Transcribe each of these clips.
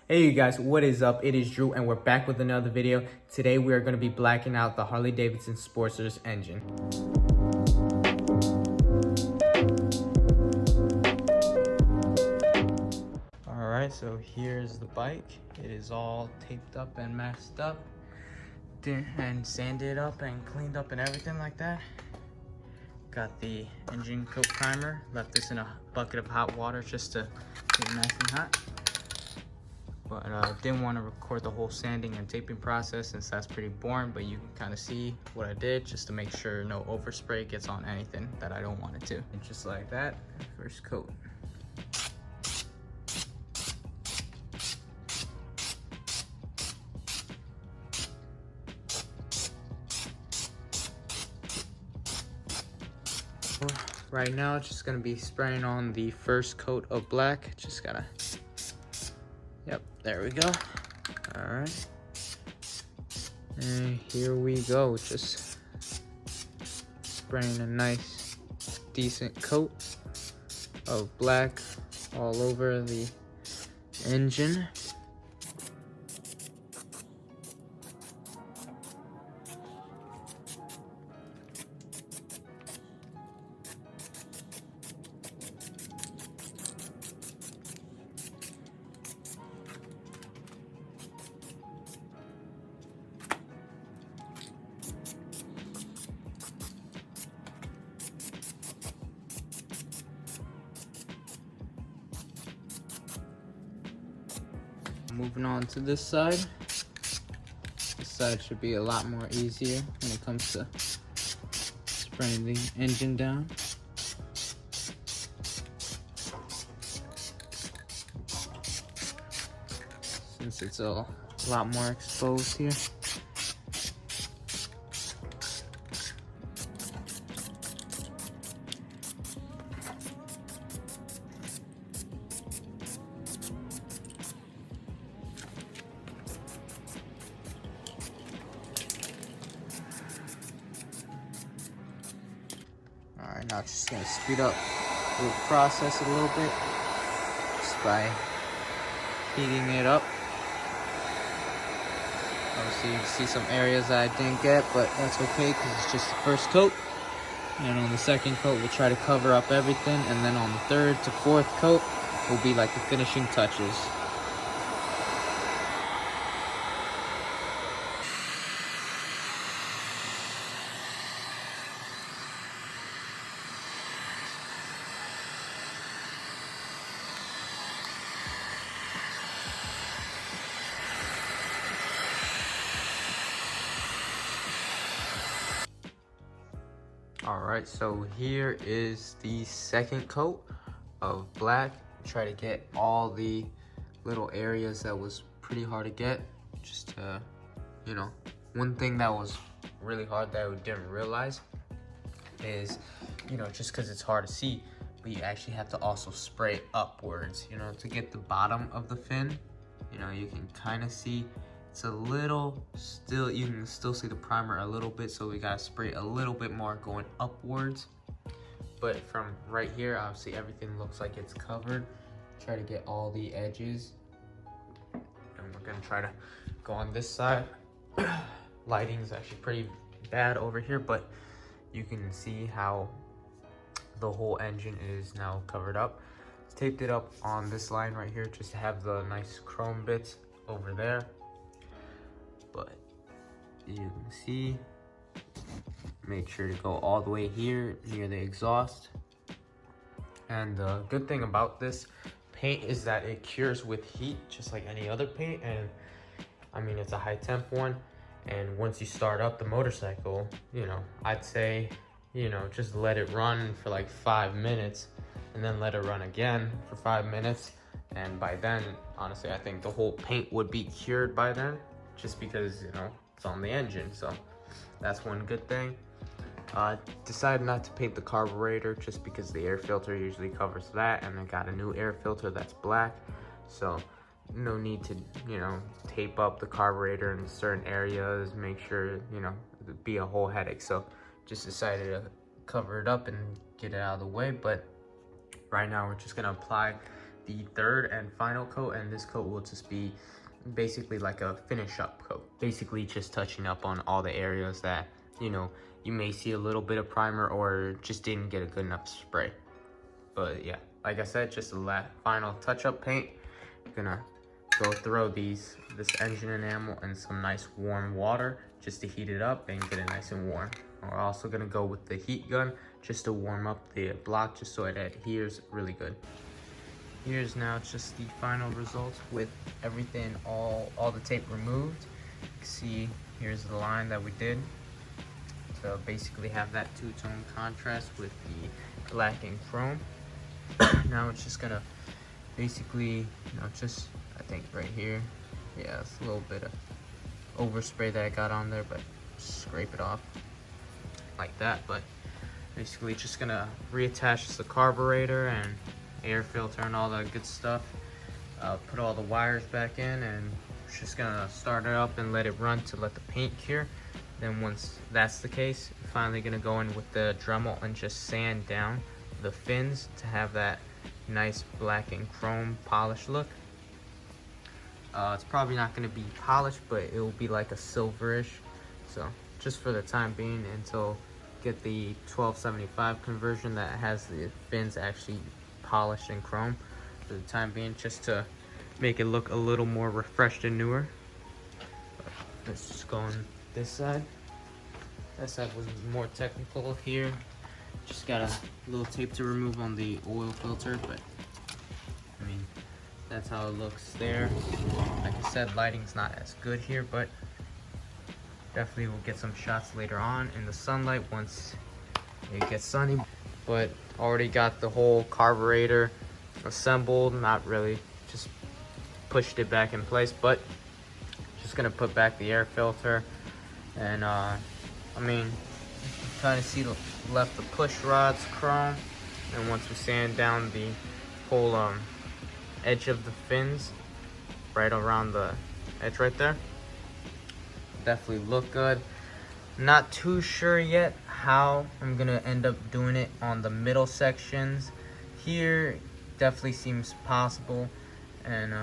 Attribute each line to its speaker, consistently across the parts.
Speaker 1: Hey you guys, what is up? It is Drew and we're back with another video. Today we are going to be blacking out the Harley Davidson Sportster's engine. Alright, so here's the bike. It is all taped up and masked up and sanded up and cleaned up and everything like that. Got the engine coat primer, left this in a bucket of hot water just to get it nice and hot. But didn't want to record the whole sanding and taping process since that's pretty boring, but you can kind of see what I did just to make sure no overspray gets on anything that I don't want it to. And just like that, first coat. Right now, just gonna be spraying on the first coat of black. Just gotta, yep, there we go. All right, and here we go. Just spraying a nice, decent coat of black all over the engine. Moving on to this side. This side should be a lot more easier when it comes to spraying the engine down. Since it's a lot more exposed here. Alright, now just gonna speed up the process a little bit just by heating it up. Obviously you can see some areas that I didn't get, but that's okay because it's just the first coat. And on the second coat we'll try to cover up everything, and then on the third to fourth coat will be like the finishing touches. Alright, so here is the second coat of black. Try to get all the little areas that was pretty hard to get. Just to, you know, one thing that was really hard that we didn't realize is, you know, just because it's hard to see, but you actually have to also spray upwards, you know, to get the bottom of the fin. You know, you can kind of see it's a little still, you can still see the primer a little bit, so we gotta spray a little bit more going upwards. But from right here, obviously everything looks like it's covered. Try to get all the edges. And we're gonna try to go on this side. Lighting is actually pretty bad over here, but you can see how the whole engine is now covered up. Taped it up on this line right here just to have the nice chrome bits over there. But you can see, make sure to go all the way here near the exhaust. And the good thing about this paint is that it cures with heat just like any other paint, and I mean it's a high temp one, and once you start up the motorcycle, you know, I'd say, you know, just let it run for like 5 minutes and then let it run again for 5 minutes, and by then honestly I think the whole paint would be cured by then, just because, you know, it's on the engine. So that's one good thing. Decided not to paint the carburetor just because the air filter usually covers that, and I got a new air filter that's black, so no need to, you know, tape up the carburetor in certain areas, make sure, you know, it'd be a whole headache. So just decided to cover it up and get it out of the way. But right now we're just gonna apply the third and final coat, and this coat will just be basically like a finish up coat. Basically just touching up on all the areas that, you know, you may see a little bit of primer or just didn't get a good enough spray. But yeah, like I said, just a final touch-up paint. I'm gonna go throw this engine enamel in some nice warm water just to heat it up and get it nice and warm. We're also gonna go with the heat gun just to warm up the block, just so it adheres really good. Here's now just the final results with everything, all the tape removed. You can see here's the line that we did. So basically have that two-tone contrast with the black and chrome. Now it's just gonna basically, you know, just I think right here, yeah, it's a little bit of overspray that I got on there, but scrape it off like that. But basically just gonna reattach the carburetor and air filter and all that good stuff. Put all the wires back in, and just gonna start it up and let it run to let the paint cure. Then once that's the case, finally gonna go in with the Dremel and just sand down the fins to have that nice black and chrome polished look. It's probably not gonna be polished, but it will be like a silverish. So just for the time being, until get the 1275 conversion that has the fins actually polished and chrome. For the time being, just to make it look a little more refreshed and newer. Let's just go on this side. That side was more technical. Here just got a little tape to remove on the oil filter, but I mean, that's how it looks there. Like I said, lighting's not as good here, but definitely we'll get some shots later on in the sunlight once it gets sunny. But already got the whole carburetor assembled, not really, just pushed it back in place, but just gonna put back the air filter. And I mean, you can kind of see left the push rods chrome, and once we sand down the whole edge of the fins right around the edge right there, definitely look good. Not too sure yet how I'm gonna end up doing it on the middle sections. Here definitely seems possible, and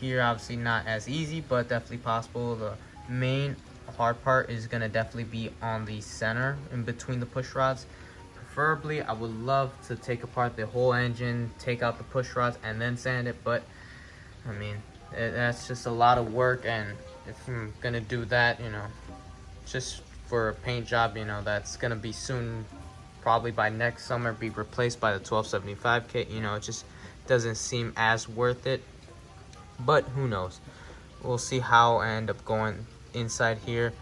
Speaker 1: here obviously not as easy, but definitely possible. The main hard part is gonna definitely be on the center in between the push rods. Preferably I would love to take apart the whole engine, take out the push rods, and then sand it, but I mean, that's just a lot of work, and if I'm gonna do that, you know, just for a paint job, you know, that's gonna be soon, probably by next summer, be replaced by the 1275 kit. You know, it just doesn't seem as worth it, but who knows. We'll see how I end up going inside here.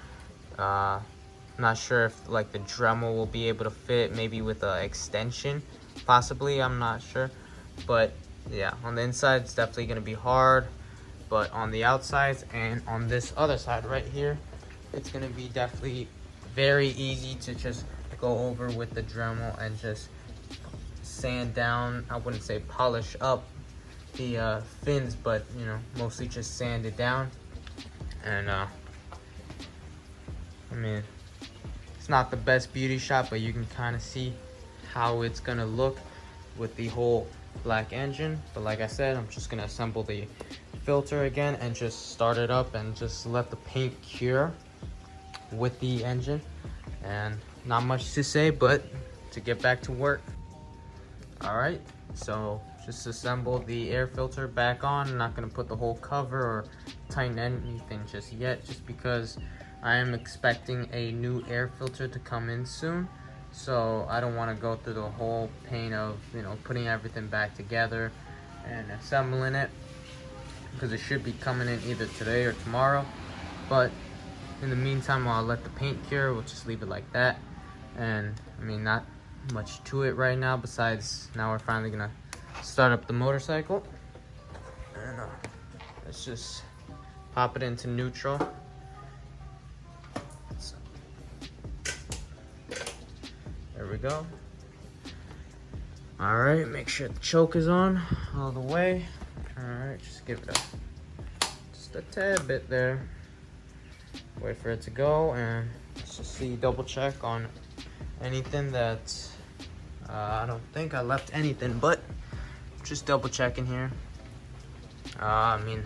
Speaker 1: Not sure if like the Dremel will be able to fit, maybe with an extension possibly, I'm not sure. But yeah, on the inside it's definitely gonna be hard, but on the outsides and on this other side right here, it's gonna be definitely very easy to just go over with the Dremel and just sand down. I wouldn't say polish up the fins, but you know, mostly just sand it down. And I mean, it's not the best beauty shot, but you can kind of see how it's gonna look with the whole black engine. But like I said, I'm just gonna assemble the filter again and just start it up and just let the paint cure with the engine. And not much to say, but to get back to work. All right, so just assemble the air filter back on. I'm not gonna put the whole cover or tighten anything just yet, just because I am expecting a new air filter to come in soon. So I don't want to go through the whole pain of, you know, putting everything back together and assembling it, because it should be coming in either today or tomorrow. But in the meantime, while I let the paint cure, we'll just leave it like that. And I mean, not much to it right now, besides now we're finally gonna start up the motorcycle. And let's just pop it into neutral. There we go. All right, make sure the choke is on all the way. All right, just give it just a tad bit there. Wait for it to go, and let's just see, double check on anything that I don't think I left anything but just double checking here. I mean,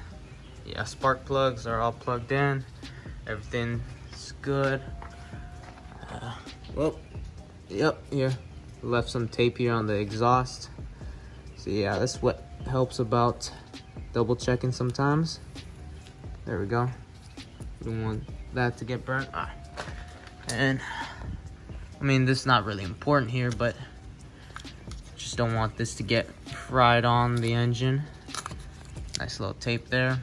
Speaker 1: yeah, spark plugs are all plugged in. Everything's good. Well, yep, here. Left some tape here on the exhaust. So yeah, that's what helps about double checking sometimes. There we go. We don't want that to get burnt. And I mean, this is not really important here, but just don't want this to get fried on the engine. Nice little tape there.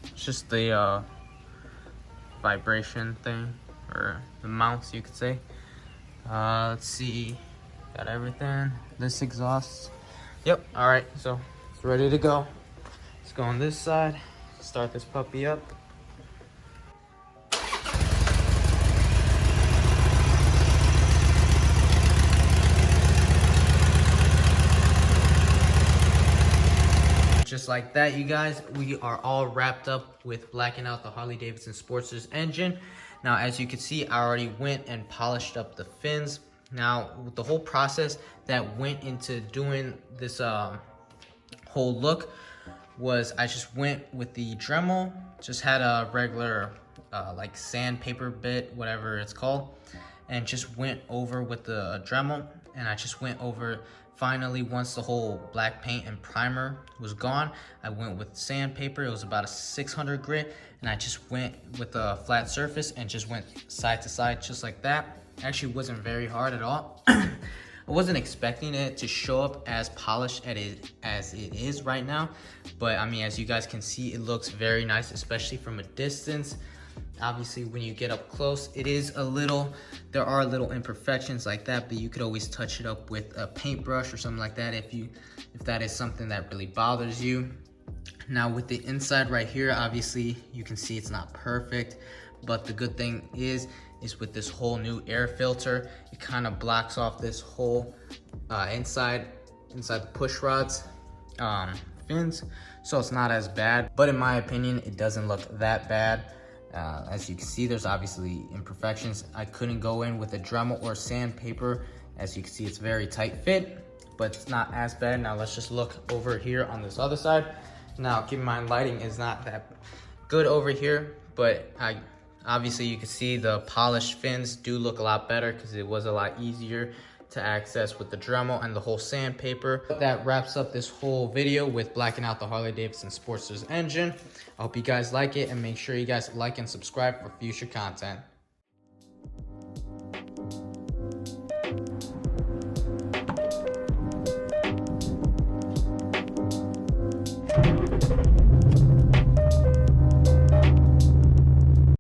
Speaker 1: It's just the vibration thing, or the mounts, you could say. Let's see, got everything. This exhaust, yep. All right, so it's ready to go. Let's go on this side, start this puppy up. Just like that, you guys, we are all wrapped up with blacking out the Harley Davidson Sportster's engine. Now, as you can see, I already went and polished up the fins. Now, with the whole process that went into doing this whole look was I just went with the Dremel, just had a regular like sandpaper bit, whatever it's called, and just went over with the Dremel, and I just went over. Finally, once the whole black paint and primer was gone, I went with sandpaper. It was about a 600 grit, and I just went with a flat surface and just went side to side just like that. Actually wasn't very hard at all. I wasn't expecting it to show up as polished as it is right now, but I mean, as you guys can see, it looks very nice, especially from a distance. Obviously, when you get up close, there are little imperfections like that, but you could always touch it up with a paintbrush or something like that if that is something that really bothers you. Now, with the inside right here, obviously you can see it's not perfect, but the good thing is with this whole new air filter, it kind of blocks off this whole inside the push rods fins, so it's not as bad. But in my opinion, it doesn't look that bad. As you can see, there's obviously imperfections. I couldn't go in with a Dremel or sandpaper. As you can see, it's very tight fit, but it's not as bad. Now let's just look over here on this other side. Now keep in mind, lighting is not that good over here, but obviously you can see the polished fins do look a lot better because it was a lot easier to access with the Dremel and the whole sandpaper. That wraps up this whole video with blacking out the Harley Davidson Sportster's engine. I hope you guys like it, and make sure you guys like and subscribe for future content.